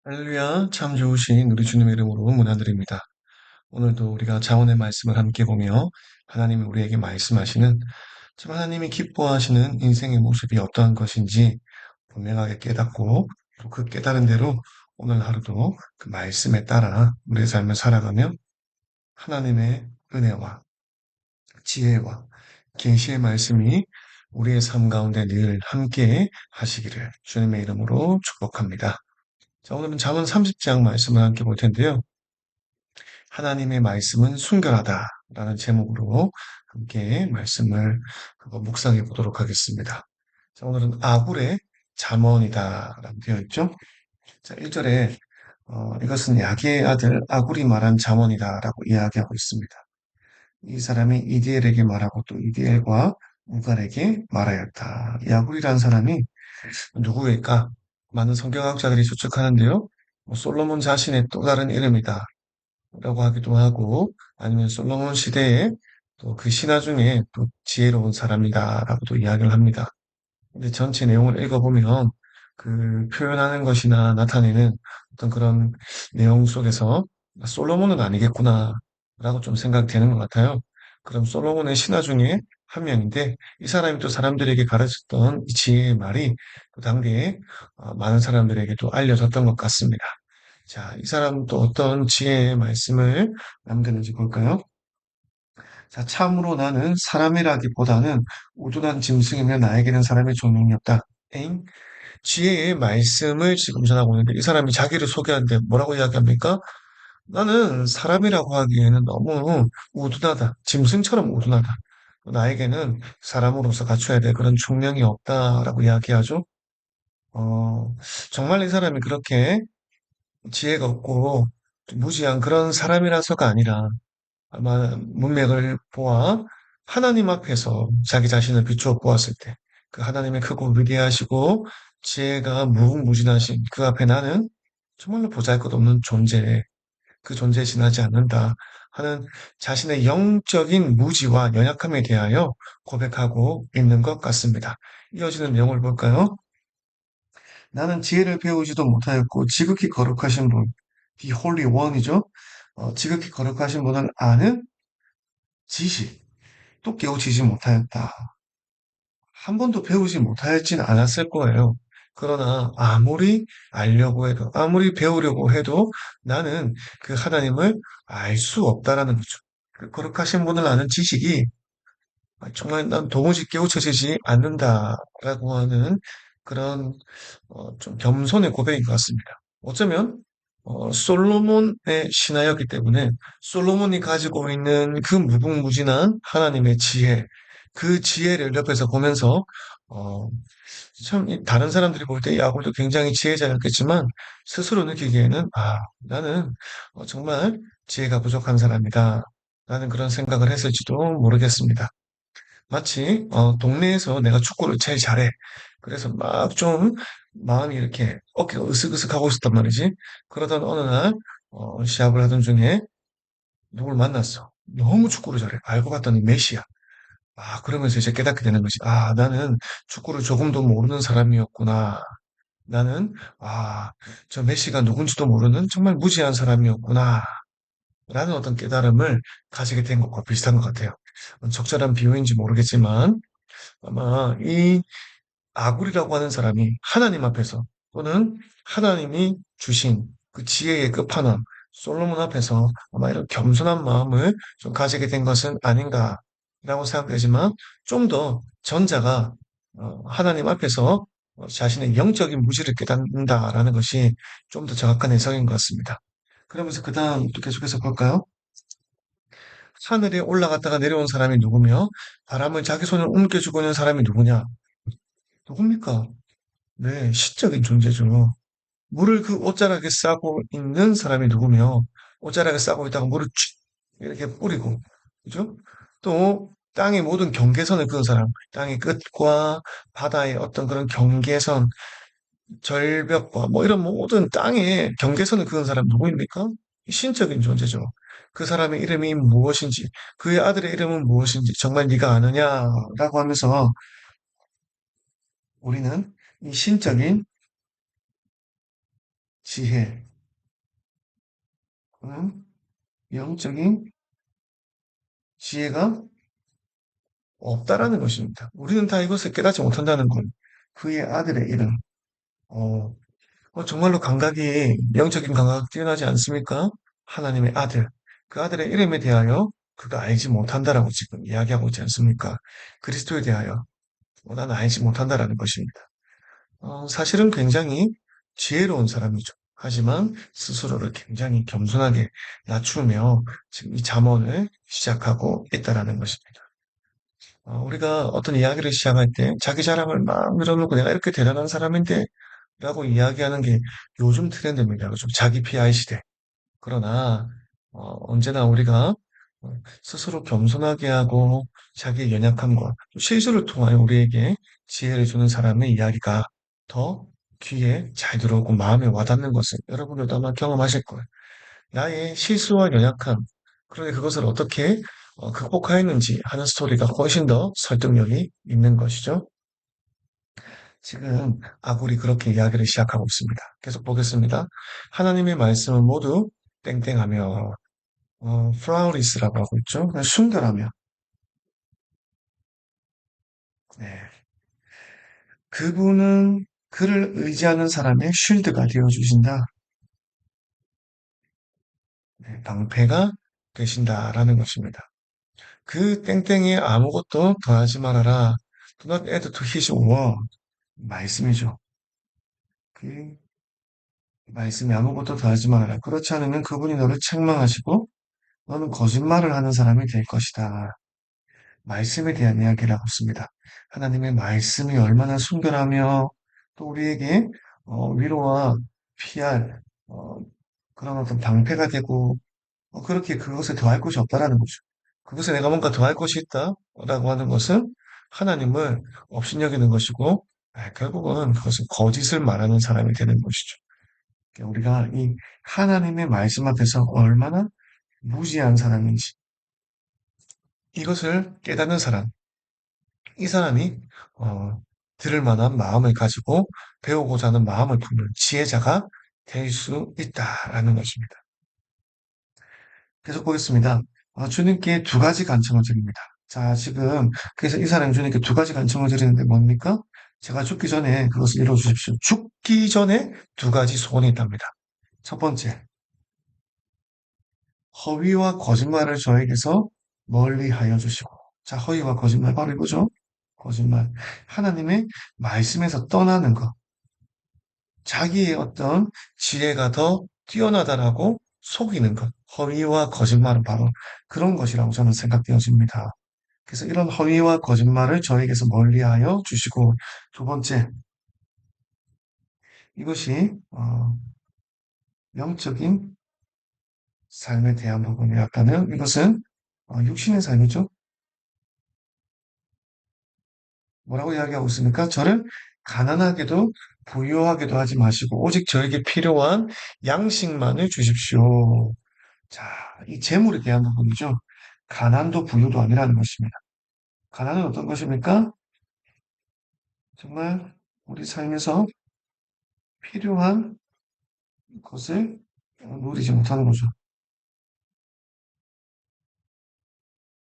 할렐루야, 참 좋으신 우리 주님의 이름으로 문안드립니다. 오늘도 우리가 자원의 말씀을 함께 보며 하나님이 우리에게 말씀하시는 참 하나님이 기뻐하시는 인생의 모습이 어떠한 것인지 분명하게 깨닫고 또 그 깨달은 대로 오늘 하루도 그 말씀에 따라 우리의 삶을 살아가며 하나님의 은혜와 지혜와 계시의 말씀이 우리의 삶 가운데 늘 함께 하시기를 주님의 이름으로 축복합니다. 자, 오늘은 잠언 30장 말씀을 함께 볼 텐데요. 하나님의 말씀은 순결하다라는 제목으로 함께 말씀을 한번 묵상해 보도록 하겠습니다. 자, 오늘은 아굴의 잠언이다라고 되어 있죠. 자, 1절에 이것은 야게의 아들 아굴이 말한 잠언이다라고 이야기하고 있습니다. 이 사람이 이디엘에게 말하고 또 이디엘과 우갈에게 말하였다. 이 아굴이라는 사람이 누구일까? 많은 성경학자들이 추측하는데요. 솔로몬 자신의 또 다른 이름이다. 라고 하기도 하고 아니면 솔로몬 시대에 또 그 신하 중에 또 지혜로운 사람이다라고도 이야기를 합니다. 근데 전체 내용을 읽어보면 그 표현하는 것이나 나타내는 어떤 그런 내용 속에서 솔로몬은 아니겠구나라고 좀 생각되는 것 같아요. 그럼 솔로몬의 신하 중에 한 명인데 이 사람이 또 사람들에게 가르쳤던 이 지혜의 말이 또 당대에 많은 사람들에게도 알려졌던 것 같습니다. 자, 이 사람은 또 어떤 지혜의 말씀을 남겼는지 볼까요? 자, 참으로 나는 사람이라기보다는 우둔한 짐승이며 나에게는 사람의 존용이 없다. 엥? 지혜의 말씀을 지금 전하고 있는데 이 사람이 자기를 소개하는데 뭐라고 이야기합니까? 나는 사람이라고 하기에는 너무 우둔하다. 짐승처럼 우둔하다. 나에게는 사람으로서 갖춰야 될 그런 총명이 없다라고 이야기하죠. 어, 정말 이 사람이 그렇게 지혜가 없고 무지한 그런 사람이라서가 아니라 아마 문맥을 보아 하나님 앞에서 자기 자신을 비추어 보았을 때 그 하나님의 크고 위대하시고 지혜가 무궁무진하신 그 앞에 나는 정말로 보잘것없는 존재, 그 존재에 지나지 않는다 하는 자신의 영적인 무지와 연약함에 대하여 고백하고 있는 것 같습니다. 이어지는 내용을 볼까요? 나는 지혜를 배우지도 못하였고 지극히 거룩하신 분, The Holy One이죠. 지극히 거룩하신 분을 아는 지식, 또 깨우치지 못하였다. 한 번도 배우지 못하였진 않았을 거예요. 그러나 아무리 알려고 해도, 아무리 배우려고 해도 나는 그 하나님을 알 수 없다라는 거죠. 그 거룩하신 분을 아는 지식이 정말 난 도무지 깨우쳐지지 않는다라고 하는 그런 좀 겸손의 고백인 것 같습니다. 어쩌면 솔로몬의 신하였기 때문에 솔로몬이 가지고 있는 그 무궁무진한 하나님의 지혜, 그 지혜를 옆에서 보면서 어, 참 다른 사람들이 볼 때 야곱도 굉장히 지혜자였겠지만 스스로 느끼기에는 나는 정말 지혜가 부족한 사람이다. 라는 그런 생각을 했을지도 모르겠습니다. 마치 동네에서 내가 축구를 제일 잘해. 그래서 막 좀 마음이 이렇게 어깨가 으쓱으쓱하고 있었단 말이지. 그러던 어느 날 시합을 하던 중에 누굴 만났어. 너무 축구를 잘해. 알고 봤더니 메시야. 그러면서 이제 깨닫게 되는 거지. 나는 축구를 조금도 모르는 사람이었구나. 나는 저 메시가 누군지도 모르는 정말 무지한 사람이었구나. 라는 어떤 깨달음을 가지게 된 것과 비슷한 것 같아요. 적절한 비유인지 모르겠지만 아마 이 아굴이라고 하는 사람이 하나님 앞에서 또는 하나님이 주신 그 지혜의 끝판왕 솔로몬 앞에서 아마 이런 겸손한 마음을 좀 가지게 된 것은 아닌가라고 생각되지만 좀 더 전자가 하나님 앞에서 자신의 영적인 무지를 깨닫는다라는 것이 좀 더 정확한 해석인 것 같습니다. 그러면서 그 다음 또 계속해서 볼까요? 하늘에 올라갔다가 내려온 사람이 누구며 바람을 자기 손에 옮겨주고 있는 사람이 누구냐? 누굽니까? 네, 시적인 존재죠. 물을 그 옷자락에 싸고 있는 사람이 누구며, 옷자락에 싸고 있다가 물을 쭉 이렇게 뿌리고, 그죠? 또, 땅의 모든 경계선을 그은 사람, 땅의 끝과 바다의 어떤 그런 경계선, 절벽과 뭐 이런 모든 땅의 경계선을 그은 사람 누구입니까? 신적인 존재죠. 그 사람의 이름이 무엇인지, 그의 아들의 이름은 무엇인지 정말 네가 아느냐라고 하면서 우리는 이 신적인 지혜, 영적인 지혜가 없다라는 것입니다. 우리는 다 이것을 깨닫지 못한다는 건 그의 아들의 이름. 어, 정말로 감각이, 영적인 감각 뛰어나지 않습니까? 하나님의 아들. 그 아들의 이름에 대하여 그가 알지 못한다라고 지금 이야기하고 있지 않습니까? 그리스도에 대하여 나는 알지 못한다라는 것입니다. 사실은 굉장히 지혜로운 사람이죠. 하지만 스스로를 굉장히 겸손하게 낮추며 지금 이 잠언을 시작하고 있다라는 것입니다. 우리가 어떤 이야기를 시작할 때 자기 자랑을 막 밀어놓고 내가 이렇게 대단한 사람인데 라고 이야기하는 게 요즘 트렌드입니다. 좀 자기 PR 시대. 그러나 언제나 우리가 스스로 겸손하게 하고 자기의 연약함과 또 실수를 통하여 우리에게 지혜를 주는 사람의 이야기가 더 귀에 잘 들어오고 마음에 와닿는 것을 여러분들도 아마 경험하실 거예요. 나의 실수와 연약함, 그런데 그것을 어떻게 극복하였는지 하는 스토리가 훨씬 더 설득력이 있는 것이죠. 지금 아굴이 그렇게 이야기를 시작하고 있습니다. 계속 보겠습니다. 하나님의 말씀은 모두 땡땡하며 플라우리스라고 하고 있죠. 순결하며 네. 그분은 그를 의지하는 사람의 쉴드가 되어 주신다. 네, 방패가 되신다라는 것입니다. 그 땡땡에 아무것도 더하지 말아라. Do not add to his word. 말씀이죠. 그 말씀에 아무것도 더하지 말아라. 그렇지 않으면 그분이 너를 책망하시고 너는 거짓말을 하는 사람이 될 것이다. 말씀에 대한 이야기를 하고 있습니다. 하나님의 말씀이 얼마나 순결하며 또 우리에게 위로와 피할 그런 어떤 방패가 되고 그렇게 그것에 더할 것이 없다라는 거죠. 그것에 내가 뭔가 더할 것이 있다라고 하는 것은 하나님을 업신여기는 것이고 결국은 그것은 거짓을 말하는 사람이 되는 것이죠. 그러니까 우리가 이 하나님의 말씀 앞에서 얼마나 무지한 사람인지 이것을 깨닫는 사람, 이 사람이 들을 만한 마음을 가지고 배우고자 하는 마음을 품는 지혜자가 될 수 있다라는 것입니다. 계속 보겠습니다. 주님께 두 가지 간청을 드립니다. 자, 지금 그래서 이 사람이 주님께 두 가지 간청을 드리는데 뭡니까? 제가 죽기 전에 그것을 이루어 주십시오. 죽기 전에 두 가지 소원이 있답니다. 첫 번째, 허위와 거짓말을 저에게서 멀리하여 주시고. 자, 허위와 거짓말 바로 이거죠. 거짓말. 하나님의 말씀에서 떠나는 것. 자기의 어떤 지혜가 더 뛰어나다라고 속이는 것. 허위와 거짓말은 바로 그런 것이라고 저는 생각되어집니다. 그래서 이런 허위와 거짓말을 저에게서 멀리하여 주시고, 두 번째, 이것이 영적인 삶에 대한 부분이었다면 이것은 육신의 삶이죠. 뭐라고 이야기하고 있습니까? 저를 가난하게도 부유하게도 하지 마시고 오직 저에게 필요한 양식만을 주십시오. 자, 이 재물에 대한 부분이죠. 가난도 부유도 아니라는 것입니다. 가난은 어떤 것입니까? 정말 우리 삶에서 필요한 것을 누리지 못하는 거죠.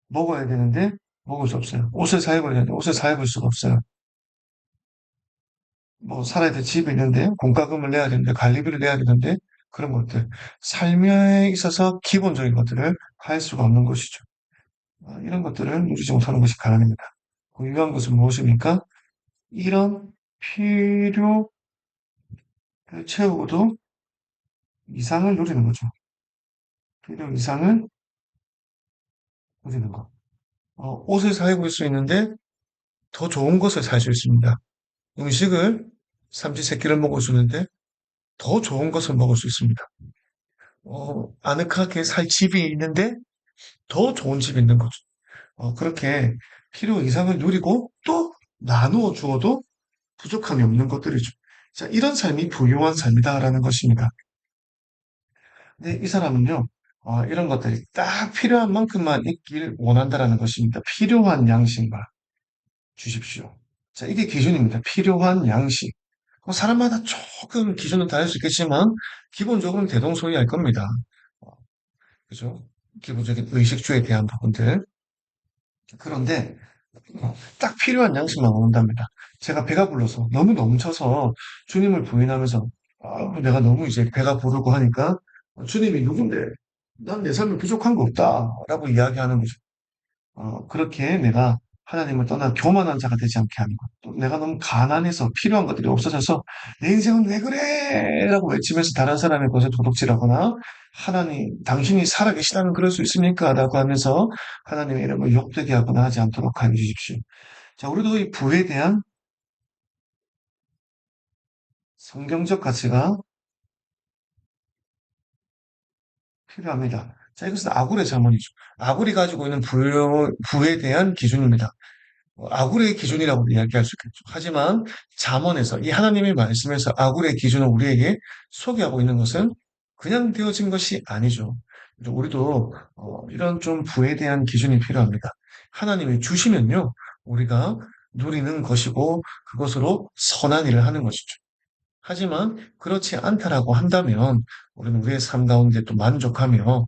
먹어야 되는데 먹을 수 없어요. 옷을 사 입어야 되는데 옷을 사 입을 수가 없어요. 뭐 살아야 될 집이 있는데 공과금을 내야 되는데 관리비를 내야 되는데 그런 것들 삶에 있어서 기본적인 것들을 할 수가 없는 것이죠. 이런 것들을 누리지 못하는 것이 가난입니다. 그 유효한 것은 무엇입니까? 이런 필요를 채우고도 이상을 누리는 거죠. 필요 이상을 누리는 것. 옷을 사 입을 수 있는데 더 좋은 것을 살 수 있습니다. 음식을 삼시세끼를 먹을 수 있는데 더 좋은 것을 먹을 수 있습니다. 아늑하게 살 집이 있는데 더 좋은 집이 있는 거죠. 그렇게 필요 이상을 누리고 또 나누어 주어도 부족함이 없는 것들이죠. 자, 이런 삶이 부유한 삶이다라는 것입니다. 근데 이 사람은요, 이런 것들이 딱 필요한 만큼만 있길 원한다라는 것입니다. 필요한 양식만 주십시오. 자, 이게 기준입니다. 필요한 양식. 사람마다 조금 기준은 다를 수 있겠지만, 기본적으로는 대동소이할 겁니다. 어, 그죠? 기본적인 의식주에 대한 부분들. 그런데, 딱 필요한 양식만 얻는답니다. 제가 배가 불러서, 너무 넘쳐서 주님을 부인하면서, 내가 너무 이제 배가 부르고 하니까, 주님이 누군데? 난 내 삶에 부족한 거 없다. 라고 이야기하는 거죠. 그렇게 내가 하나님을 떠나 교만한 자가 되지 않게 하는 것. 또 내가 너무 가난해서 필요한 것들이 없어져서 내 인생은 왜 그래? 라고 외치면서 다른 사람의 것에 도둑질하거나 하나님, 당신이 살아계시다면 그럴 수 있습니까? 라고 하면서 하나님의 이름을 욕되게 하거나 하지 않도록 하여 주십시오. 자, 우리도 이 부에 대한 성경적 가치가 필요합니다. 자, 이것은 아굴의 자문이죠. 아굴이 가지고 있는 부에 대한 기준입니다. 아굴의 기준이라고 이야기할 수 있겠죠. 하지만 잠언에서 이 하나님의 말씀에서 아굴의 기준을 우리에게 소개하고 있는 것은 그냥 되어진 것이 아니죠. 우리도 이런 좀 부에 대한 기준이 필요합니다. 하나님이 주시면요, 우리가 누리는 것이고 그것으로 선한 일을 하는 것이죠. 하지만 그렇지 않다라고 한다면 우리는 우리의 삶 가운데 또 만족하며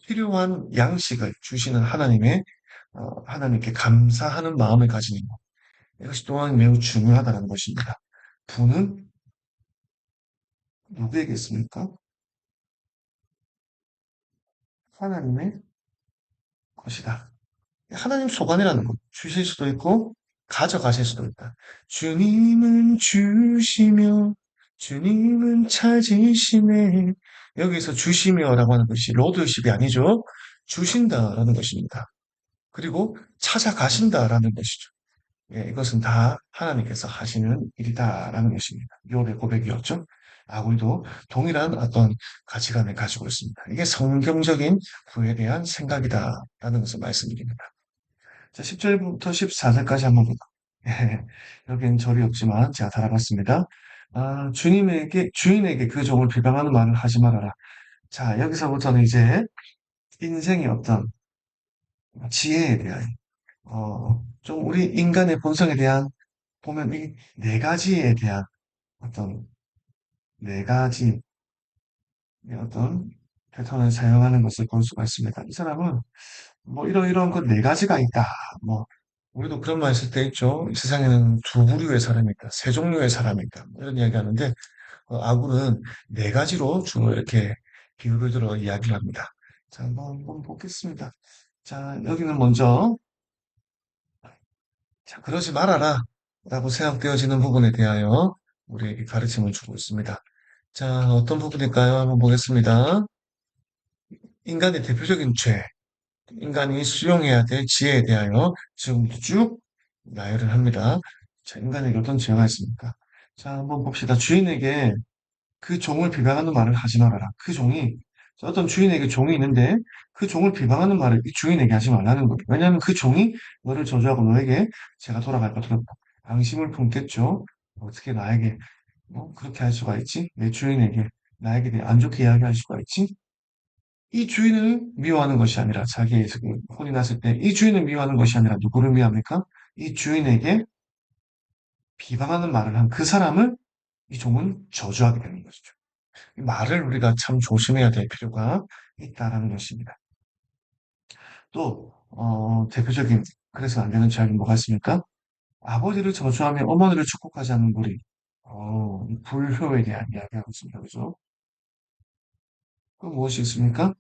필요한 양식을 주시는 하나님께 감사하는 마음을 가지는 것. 이것이 또한 매우 중요하다는 것입니다. 부는 누구에게 있습니까? 하나님의 것이다. 하나님 소관이라는 것. 주실 수도 있고, 가져가실 수도 있다. 주님은 주시며, 주님은 찾으시네. 여기서 주시며라고 하는 것이 로드십이 아니죠. 주신다라는 것입니다. 그리고 찾아가신다라는 것이죠. 예, 이것은 다 하나님께서 하시는 일이다라는 것입니다. 욥의 고백이었죠. 우리도 동일한 어떤 가치관을 가지고 있습니다. 이게 성경적인 부에 대한 생각이다라는 것을 말씀드립니다. 자, 10절부터 14절까지 한번 볼까요? 예, 여기는 절이 없지만 제가 달아봤습니다. 주인에게 그 종을 비방하는 말을 하지 말아라. 자, 여기서부터는 이제 인생의 어떤 지혜에 대한, 좀 우리 인간의 본성에 대한 보면 이 네 가지에 대한 어떤 네 가지 어떤 패턴을 사용하는 것을 볼 수가 있습니다. 이 사람은 뭐 이러이러한 것 네 가지가 있다. 뭐 우리도 그런 말 쓸 때 있죠. 이 세상에는 두 부류의 사람이 있다. 세 종류의 사람이 있다. 뭐 이런 이야기 하는데 아굴은 네 가지로 주로 이렇게 비유를 들어 이야기를 합니다. 자, 한번 보겠습니다. 자, 여기는 먼저 자, 그러지 말아라 라고 생각되어지는 부분에 대하여 우리에게 가르침을 주고 있습니다. 자, 어떤 부분일까요? 한번 보겠습니다. 인간의 대표적인 죄, 인간이 수용해야 될 지혜에 대하여 지금부터 쭉 나열을 합니다. 자, 인간에게 어떤 죄가 있습니까? 자, 한번 봅시다. 주인에게 그 종을 비방하는 말을 하지 말아라. 그 종이, 어떤 주인에게 종이 있는데 그 종을 비방하는 말을 이 주인에게 하지 말라는 거예요. 왜냐하면 그 종이 너를 저주하고 너에게 제가 돌아갈까 두렵다. 앙심을 품겠죠. 어떻게 나에게 그렇게 할 수가 있지? 내 주인에게 나에게 대해 안 좋게 이야기할 수가 있지? 이 주인을 미워하는 것이 아니라 자기의 그 혼이 났을 때 이 주인을 미워하는 것이 아니라 누구를 미워합니까? 이 주인에게 비방하는 말을 한 그 사람을 이 종은 저주하게 되는 것이죠. 이 말을 우리가 참 조심해야 될 필요가 있다라는 것입니다. 또 대표적인 그래서 안 되는 죄악이 뭐가 있습니까? 아버지를 저주하며 어머니를 축복하지 않는 무리. 이 불효에 대한 이야기하고 있습니다. 그죠? 그 무엇이 있습니까?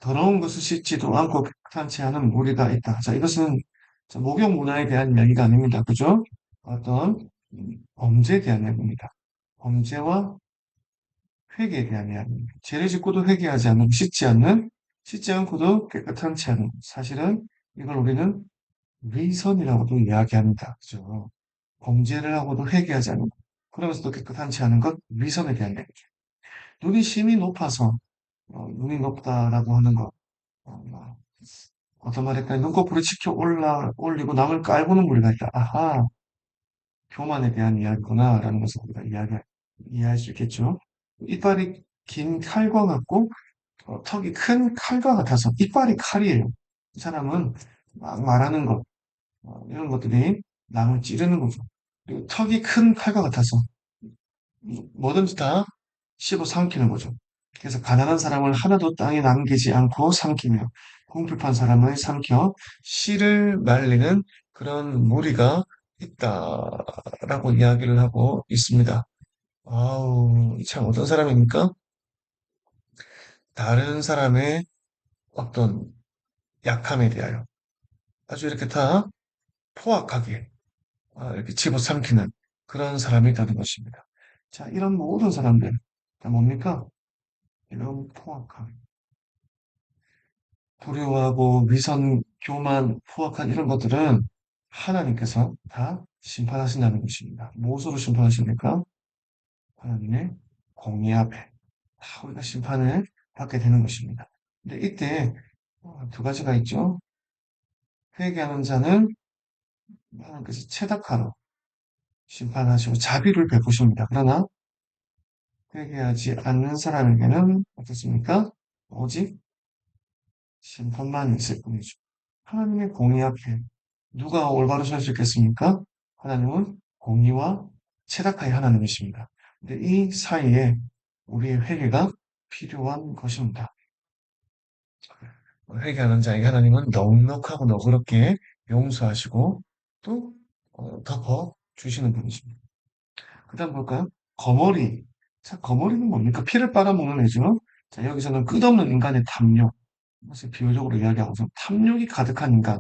더러운 것을 씻지도 않고 깨끗하지 않은 무리가 있다. 자, 이것은 목욕 문화에 대한 이야기가 아닙니다. 그죠? 어떤 범죄에 대한 이야기입니다. 범죄와 회개에 대한 이야기입니다. 죄를 짓고도 회개하지 않는, 씻지 않고도 깨끗하지 않은. 사실은 이걸 우리는 위선이라고도 이야기합니다. 그죠? 범죄를 하고도 회개하지 않는 것. 그러면서도 깨끗하지 않은 것, 위선에 대한 얘기죠. 눈이 심히 높아서, 눈이 높다라고 하는 것, 뭐, 어떤 말일까요? 눈꺼풀을 올리고 남을 깔보는 무리가 있다. 아하, 교만에 대한 이야기구나라는 것을 우리가 이해할 수 있겠죠. 이빨이 긴 칼과 같고 턱이 큰 칼과 같아서 이빨이 칼이에요. 이 사람은 막 말하는 것 이런 것들이 남을 찌르는 거죠. 그리고 턱이 큰 칼과 같아서 뭐든지 다 씹어 삼키는 거죠. 그래서 가난한 사람을 하나도 땅에 남기지 않고 삼키며 궁핍한 사람을 삼켜 씨를 말리는 그런 무리가 있다라고 이야기를 하고 있습니다. 아우, 참 어떤 사람입니까? 다른 사람의 어떤 약함에 대하여 아주 이렇게 다 포악하게 이렇게 집어삼키는 그런 사람이 있다는 것입니다. 자, 이런 모든 사람들 다 뭡니까? 이런 포악함, 불효하고 위선, 교만, 포악한 이런 것들은 하나님께서 다 심판하신다는 것입니다. 무엇으로 심판하십니까? 하나님의 공의 앞에 다 우리가 심판을 받게 되는 것입니다. 근데 이때 두 가지가 있죠. 회개하는 자는 하나님께서 채닥하러 심판하시고 자비를 베푸십니다. 그러나 회개하지 않는 사람에게는 어떻습니까? 오직 심판만 있을 뿐이죠. 하나님의 공의 앞에 누가 올바로 설 수 있겠습니까? 하나님은 공의와 체닥하의 하나님이십니다. 근데 이 사이에 우리의 회개가 필요한 것입니다. 회개하는 자에게 하나님은 넉넉하고 너그럽게 용서하시고 또 덮어 주시는 분이십니다. 그 다음 볼까요? 거머리. 자, 거머리는 뭡니까? 피를 빨아먹는 애죠. 자, 여기서는 끝없는 인간의 탐욕. 사실 비유적으로 이야기하고서 탐욕이 가득한 인간.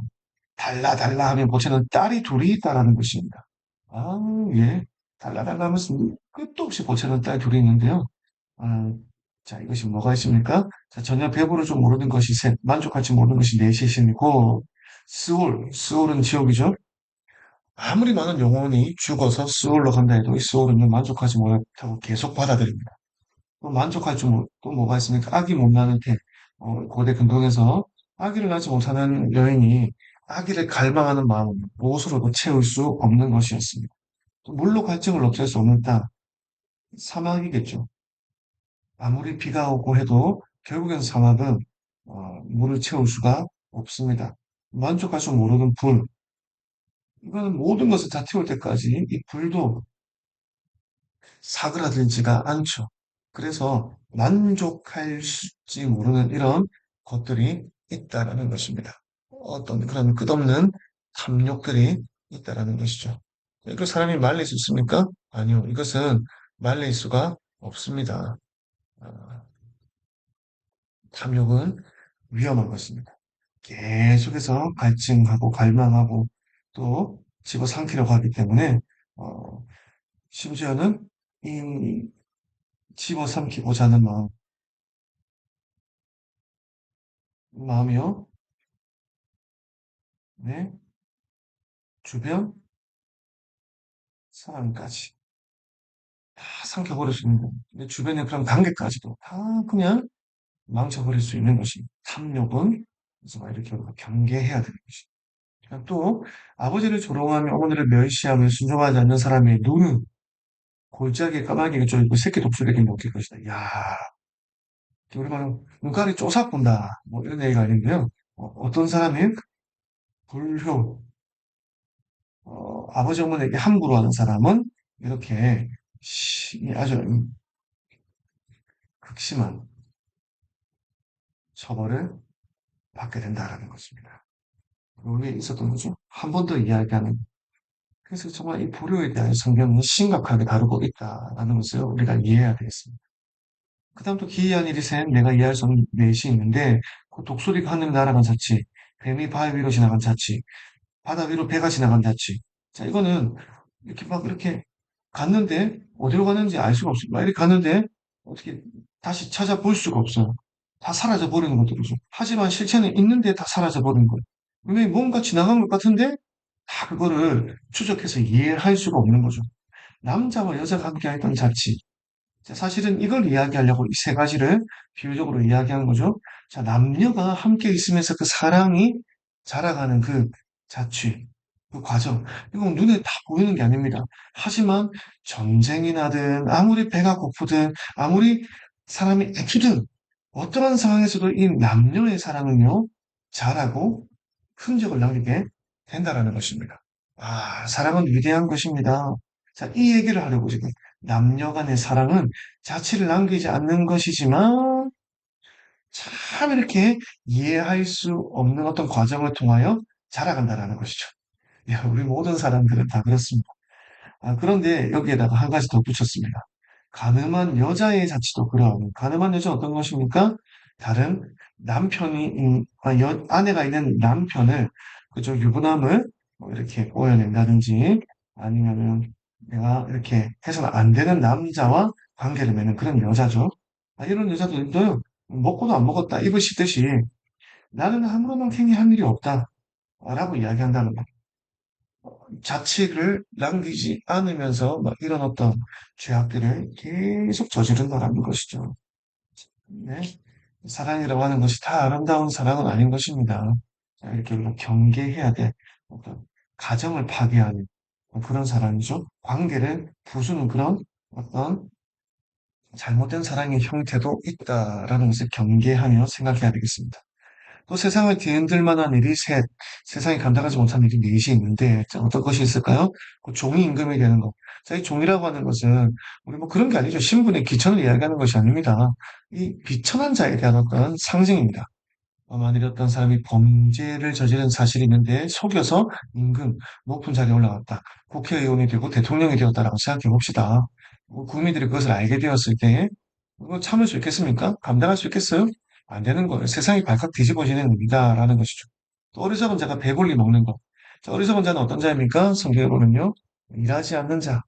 달라 달라 하면 보채는 딸이 둘이 있다라는 것입니다. 아, 예. 달라 달라 하면서 끝도 없이 보채는 딸 둘이 있는데요. 아, 자, 이것이 뭐가 있습니까? 자, 전혀 배부를 좀 모르는 것이 셋, 만족할지 모르는 것이 넷이시고, 스올은 지옥이죠. 아무리 많은 영혼이 죽어서 스올로 간다 해도 이 스올은요, 만족하지 못하고 계속 받아들입니다. 또 만족할 줄, 또 뭐가 있습니까? 아기 못 낳는 태. 고대 근동에서 아기를 낳지 못하는 여인이 아기를 갈망하는 마음은 무엇으로도 채울 수 없는 것이었습니다. 또 물로 갈증을 없앨 수 없는 땅, 사막이겠죠. 아무리 비가 오고 해도 결국엔 사막은 물을 채울 수가 없습니다. 만족할 줄 모르는 불, 이거는 모든 것을 다 태울 때까지 이 불도 사그라들지가 않죠. 그래서 만족할지 모르는 이런 것들이 있다라는 것입니다. 어떤 그런 끝없는 탐욕들이 있다라는 것이죠. 그 사람이 말릴 수 있습니까? 아니요. 이것은 말릴 수가 없습니다. 아, 탐욕은 위험한 것입니다. 계속해서 갈증하고 갈망하고 또 집어삼키려고 하기 때문에 어, 심지어는 이 집어삼키고자 하는 마음이요. 네, 주변 사람까지 다 삼켜버릴 수 있는 겁니다. 내 주변의 그런 관계까지도 다 그냥 망쳐버릴 수 있는 것이 탐욕은 그래서 막 이렇게 우리가 경계해야 되는 것이. 그러니까 또 아버지를 조롱하며 어머니를 멸시하며 순종하지 않는 사람의 눈은 골짜기에 까마귀가 쫓고 새끼 독수리에게 먹힐 것이다. 야, 우리 말로 눈깔이 쪼삭본다. 뭐 이런 얘기가 있는데요. 어떤 사람이 불효, 아버지 어머니에게 함부로 하는 사람은 이렇게 아주 극심한 처벌을 받게 된다라는 것입니다. 여기에 있었던 거죠. 한 번 더 이야기하는. 그래서 정말 이 불효에 대한 성경은 심각하게 다루고 있다라는 것을 우리가 이해해야 되겠습니다. 그 다음 또 기이한 일이 셋, 내가 이해할 수 없는 넷이 있는데, 그 독수리가 하늘 날아간 자치, 뱀이 바위 위로 지나간 자치, 바다 위로 배가 지나간 자치. 자, 이거는 이렇게 막 이렇게 갔는데, 어디로 갔는지 알 수가 없어요. 막 이렇게 갔는데, 어떻게 다시 찾아볼 수가 없어요. 다 사라져 버리는 것들이죠. 하지만 실체는 있는데 다 사라져 버린 거예요. 분명히 뭔가 지나간 것 같은데, 다 그거를 추적해서 이해할 수가 없는 거죠. 남자와 여자가 함께 했던 자치. 자, 사실은 이걸 이야기하려고 이 세 가지를 비유적으로 이야기한 거죠. 자, 남녀가 함께 있으면서 그 사랑이 자라가는 그 자취, 그 과정. 이건 눈에 다 보이는 게 아닙니다. 하지만 전쟁이 나든, 아무리 배가 고프든, 아무리 사람이 애투든, 어떠한 상황에서도 이 남녀의 사랑은요, 자라고 흔적을 남기게 된다라는 것입니다. 아, 사랑은 위대한 것입니다. 자, 이 얘기를 하려고 지금. 남녀 간의 사랑은 자취를 남기지 않는 것이지만 참 이렇게 이해할 수 없는 어떤 과정을 통하여 자라간다라는 것이죠. 야, 우리 모든 사람들은 다 그렇습니다. 그런데 여기에다가 한 가지 더 붙였습니다. 가늠한 여자의 자취도 그러하고, 가늠한 여자는 어떤 것입니까? 다른 아내가 있는 남편을, 그죠, 유부남을 뭐 이렇게 꼬여낸다든지, 아니면은 내가 이렇게 해서는 안 되는 남자와 관계를 맺는 그런 여자죠. 이런 여자들도 먹고도 안 먹었다, 입으시듯이 나는 아무런 행위한 일이 없다, 라고 이야기한다는 거예요. 자취를 남기지 않으면서 막 이런 어떤 죄악들을 계속 저지른다라는 것이죠. 네. 사랑이라고 하는 것이 다 아름다운 사랑은 아닌 것입니다. 자, 이렇게 우리가 경계해야 돼. 어떤 가정을 파괴하는 그런 사랑이죠. 관계를 부수는 그런 어떤 잘못된 사랑의 형태도 있다라는 것을 경계하며 생각해야 되겠습니다. 또 세상을 뒤흔들 만한 일이 셋, 세상이 감당하지 못한 일이 넷이 있는데, 자, 어떤 것이 있을까요? 그 종이 임금이 되는 것. 자, 이 종이라고 하는 것은, 우리 뭐 그런 게 아니죠. 신분의 귀천을 이야기하는 것이 아닙니다. 이 비천한 자에 대한 어떤 상징입니다. 만일 어떤 사람이 범죄를 저지른 사실이 있는데 속여서 임금, 높은 자리에 올라갔다. 국회의원이 되고 대통령이 되었다라고 생각해 봅시다. 국민들이 그것을 알게 되었을 때, 그거 참을 수 있겠습니까? 감당할 수 있겠어요? 안 되는 거예요. 세상이 발칵 뒤집어지는 일이다라는 것이죠. 또 어리석은 자가 배불리 먹는 것. 자, 어리석은 자는 어떤 자입니까? 성경에 보면요. 일하지 않는 자.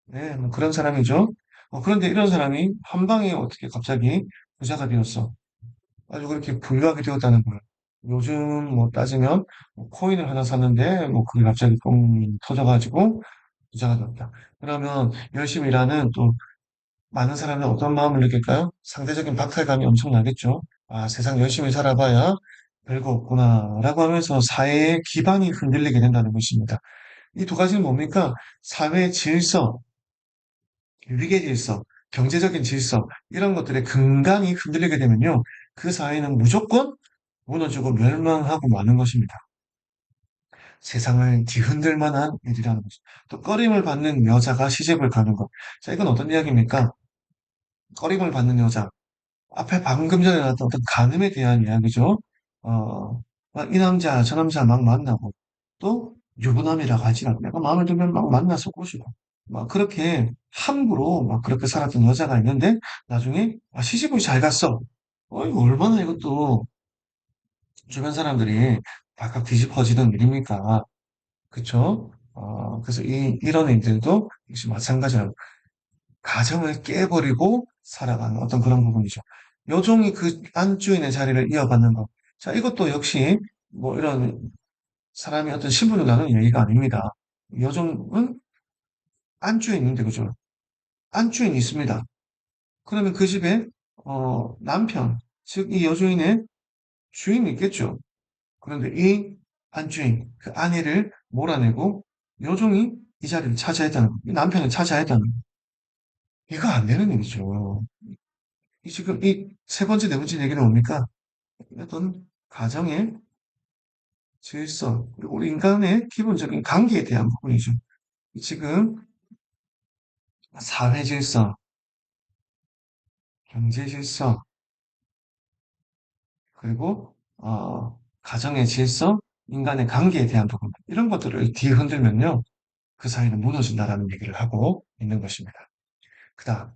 네, 뭐 그런 사람이죠. 그런데 이런 사람이 한 방에 어떻게 갑자기 부자가 되었어. 아주 그렇게 부유하게 되었다는 거예요. 요즘 뭐 따지면 뭐 코인을 하나 샀는데 뭐 그게 갑자기 뻥 터져가지고 부자가 되었다. 그러면 열심히 일하는 또 많은 사람들은 어떤 마음을 느낄까요? 상대적인 박탈감이 엄청나겠죠. 세상 열심히 살아봐야 별거 없구나라고 하면서 사회의 기반이 흔들리게 된다는 것입니다. 이 두 가지는 뭡니까? 사회 질서, 위계 질서, 경제적인 질서, 이런 것들의 근간이 흔들리게 되면요. 그 사회는 무조건 무너지고 멸망하고 마는 것입니다. 세상을 뒤흔들 만한 일이라는 것입니다. 또 꺼림을 받는 여자가 시집을 가는 것. 자, 이건 어떤 이야기입니까? 꺼림을 받는 여자. 앞에 방금 전에 나왔던 어떤 간음에 대한 이야기죠. 이 남자, 저 남자 막 만나고, 또 유부남이라고 하지 않고, 내가 마음에 들면 막 만나서 꼬시고, 막 그렇게 함부로 막 그렇게 살았던 여자가 있는데, 나중에, 시집을 잘 갔어. 이거 얼마나 이것도 주변 사람들이 발칵 뒤집어지는 일입니까? 그쵸? 그래서 이런 일들도 역시 마찬가지라고. 가정을 깨버리고 살아가는 어떤 그런 부분이죠. 여종이 그 안주인의 자리를 이어받는 것. 자, 이것도 역시 뭐 이런 사람이 어떤 신분을 나누는 얘기가 아닙니다. 여종은 안주인인데, 그죠? 안주인이 있습니다. 그러면 그 집에, 남편, 즉, 이 여주인의 주인이 있겠죠. 그런데 이 안주인, 그 아내를 몰아내고 여종이 이 자리를 차지했다는 거, 이 남편을 차지했다는 거. 이거 안 되는 일이죠. 지금 이 세 번째, 네 번째 얘기는 뭡니까? 어떤 가정의 질서, 그리고 우리 인간의 기본적인 관계에 대한 부분이죠. 지금 사회 질서, 경제 질서, 그리고 가정의 질서, 인간의 관계에 대한 부분, 이런 것들을 뒤흔들면요, 그 사회는 무너진다라는 얘기를 하고 있는 것입니다. 그다음,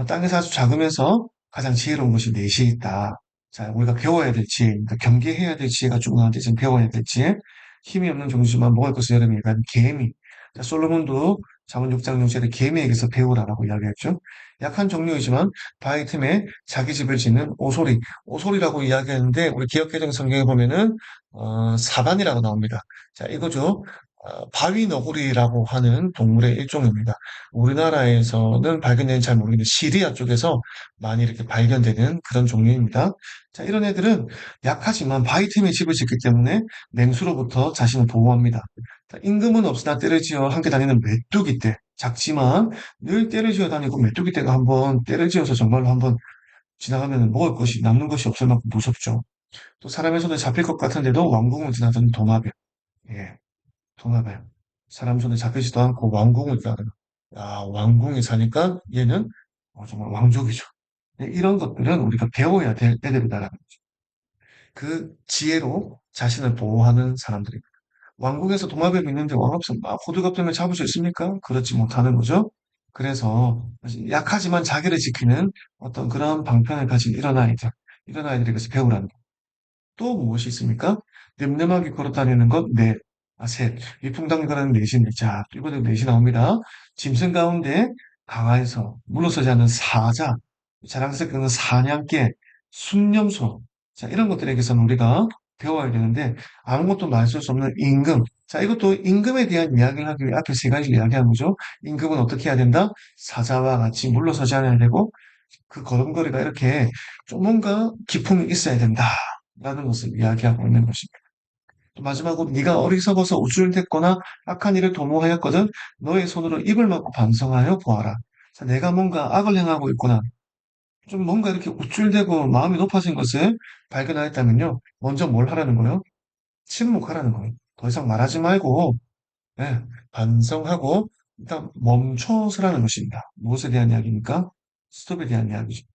땅에서 아주 작으면서 가장 지혜로운 것이 넷이 있다. 자, 우리가 배워야 될 지혜, 그러니까 경계해야 될 지혜가 중요한데 지금 배워야 될 지혜. 힘이 없는 종지만 먹을 것을 여름에 일하는 개미. 자, 솔로몬도 잠언 6장 6절에 개미에게서 배우라라고 이야기했죠. 약한 종류이지만 바위 틈에 자기 집을 짓는 오소리. 오소리라고 이야기했는데 우리 기억개정 성경에 보면은 사반이라고 나옵니다. 자, 이거죠. 바위 너구리라고 하는 동물의 일종입니다. 우리나라에서는 발견되는지 잘 모르겠는데 시리아 쪽에서 많이 이렇게 발견되는 그런 종류입니다. 자, 이런 애들은 약하지만 바위 틈에 집을 짓기 때문에 냉수로부터 자신을 보호합니다. 자, 임금은 없으나 떼를 지어 함께 다니는 메뚜기 떼. 작지만 늘 떼를 지어 다니고 메뚜기 떼가 한번 떼를 지어서 정말로 한번 지나가면 먹을 것이 남는 것이 없을 만큼 무섭죠. 또 사람의 손에 잡힐 것 같은데도 왕궁을 지나던 도마뱀. 예, 도마뱀. 사람 손에 잡히지도 않고 왕궁을 가는. 야, 왕궁에 사니까 얘는 정말 왕족이죠. 네, 이런 것들은 우리가 배워야 될 애들이다라는 거죠. 그 지혜로 자신을 보호하는 사람들입니다. 왕궁에서 도마뱀이 있는데 왕없으면 막 호들갑 떨며 잡을 수 있습니까? 그렇지 못하는 거죠. 그래서 약하지만 자기를 지키는 어떤 그런 방편을 가진 이런 아이들이 그래서 배우라는 거예요. 또 무엇이 있습니까? 늠름하게 걸어다니는 것, 넷. 셋. 위풍당겨라는 넷이 넷. 자, 이번에 넷이 나옵니다. 짐승 가운데 강화해서 물러서지 않는 사자, 자랑스럽게 사냥개, 순념소. 자, 이런 것들에게서는 우리가 배워야 되는데, 아무것도 말쓸 수 없는 임금. 자, 이것도 임금에 대한 이야기를 하기 위해 앞에 세 가지를 이야기한 거죠. 임금은 어떻게 해야 된다? 사자와 같이 물러서지 않아야 되고, 그 걸음걸이가 이렇게 좀 뭔가 기품이 있어야 된다라는 것을 이야기하고 있는 것입니다. 또 마지막으로 네가 어리석어서 우쭐댔거나 악한 일을 도모하였거든 너의 손으로 입을 막고 반성하여 보아라. 자, 내가 뭔가 악을 행하고 있구나. 좀 뭔가 이렇게 우쭐대고 마음이 높아진 것을 발견하였다면요. 먼저 뭘 하라는 거예요? 침묵하라는 거예요. 더 이상 말하지 말고 예, 반성하고 일단 멈춰서라는 것입니다. 무엇에 대한 이야기입니까? 스톱에 대한 이야기죠.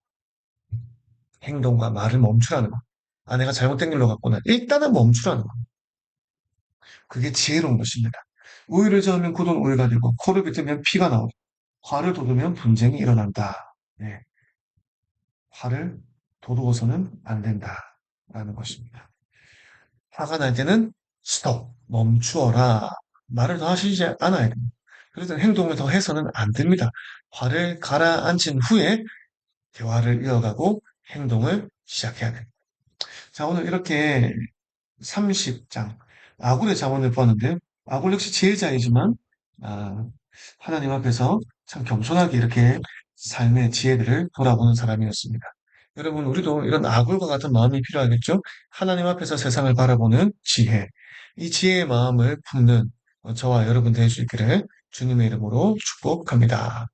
행동과 말을 멈추라는 거. 아, 내가 잘못된 길로 갔구나. 일단은 멈추라는 거. 그게 지혜로운 것입니다. 우유를 저으면 굳은 우유가 되고, 코를 빗으면 피가 나오고, 화를 돋우면 분쟁이 일어난다. 네, 화를 돋우어서는 안 된다. 라는 것입니다. 화가 날 때는 스톱, 멈추어라. 말을 더 하시지 않아야 됩니다. 그래서 행동을 더 해서는 안 됩니다. 화를 가라앉힌 후에 대화를 이어가고 행동을 시작해야 됩니다. 자, 오늘 이렇게 30장 아굴의 잠언을 보았는데요. 아굴 역시 지혜자이지만 아, 하나님 앞에서 참 겸손하게 이렇게 삶의 지혜들을 돌아보는 사람이었습니다. 여러분, 우리도 이런 아굴과 같은 마음이 필요하겠죠? 하나님 앞에서 세상을 바라보는 지혜. 이 지혜의 마음을 품는 저와 여러분 될 수 있기를 주님의 이름으로 축복합니다.